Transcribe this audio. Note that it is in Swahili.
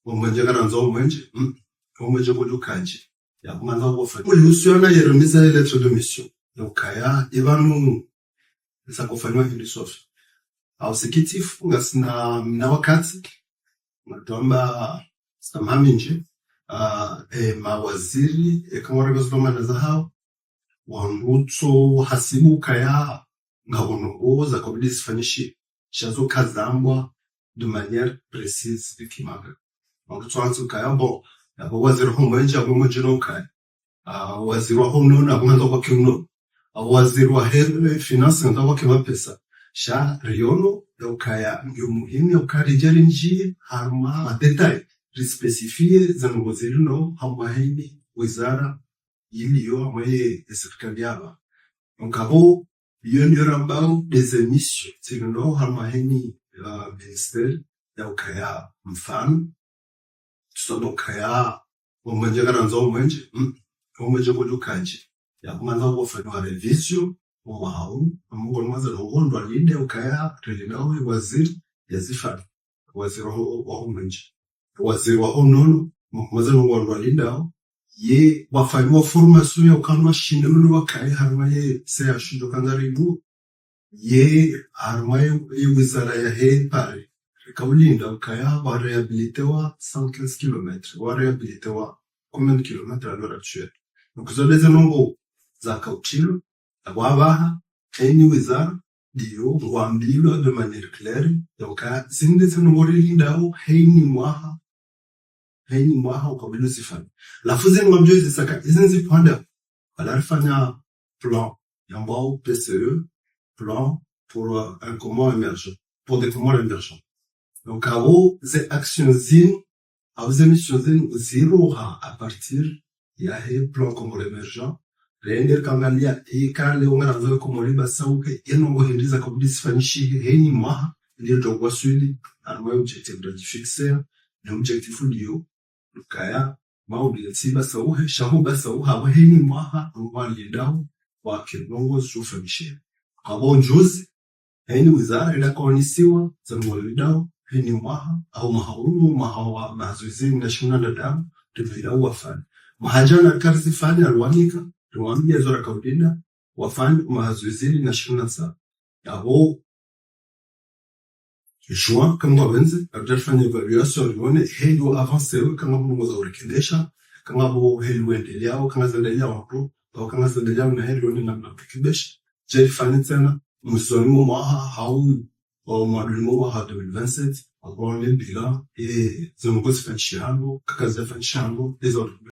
umwenje karanza umwenje kulukanji yakumanza kufanya uyusiyona yeremisa eletro de mission ukaya ibanu sakufanywa philosophy ausikitif ngasina na wakati natomba samami nje mawaziri ekamora gazoma za hao wanguto hasibu kaya ngabonongoza kabili sifanishi shazo kazambwa de manière précise ikimaga wanguto hanzu kaya bo abo waziri homwenje abo jino kaya waziri wa hono na kumanda kwa kiuno waziri wa finance ndo kwa kiwa pesa sha riono ukaya muhimu ukarijali njie harma detail rispecifie za waziri no hamahini wizara iliyo ambaye serikali yaba ngabo yoni rambao des émissions tino hamahini ministère ya ukaya mfano tusaba ukaya umwenje karanza umwenje kulukanji yakumanza kufanywa revision wao amungo nmaza rondo alinde ukaya relinawe waziri yazifana waziri wa umwenje waziri wa honono mmaza rondo alinda ye wafanywa formation ya ukanwa shindano wakaya harmaye se ashindo kangaribu ye harmaye wizara ya pare kaulinda ukaya wa rehabilitewa 115 km wa rehabilitewa combien de kilomètres à l'heure actuelle donc zoleze nongo za kautilo abaha eni wizara dio wambilwa de manière claire donc zinde zinomorilindao heini mwaha ukabilo sifani lafuze ngomjo zisaka izinzi panda alarfanya plan yambao PCE plan pour un commun émergent pour des communs émergents donc avo ces actions zin aux émissions zéro à partir ya plan commun émergent render kangalia ikale ungarazo komoliba sauke yenongo hindiza kabudi sifanishi heni mwaha ndio tokwa swili armo objective de fixer le objectif dio kaya maudi tsiba sauhe shahuba sauha wa heni mwaha ngwali dawo wa kilongo sufanishi abo njuzi heni wizara ila konisiwa za ngwali dawo heni mwaha au mahawa mazuzi national na damu tuvira wafanya mahajana karzi fanya alwanika tuambia zora kaudina wafanye mazoezi na 27 yabo juin kama wabenze atafanya evaluation lione helo avancer kama mmoja urekebisha kama bo helo endelea kama zendelea wako au kama zendelea na helo ni namna kurekebisha je fanya tena msomo mwa au mwadulimo wa 2027 au le bilan et zomgosi fanchano kakaza fanchano les autres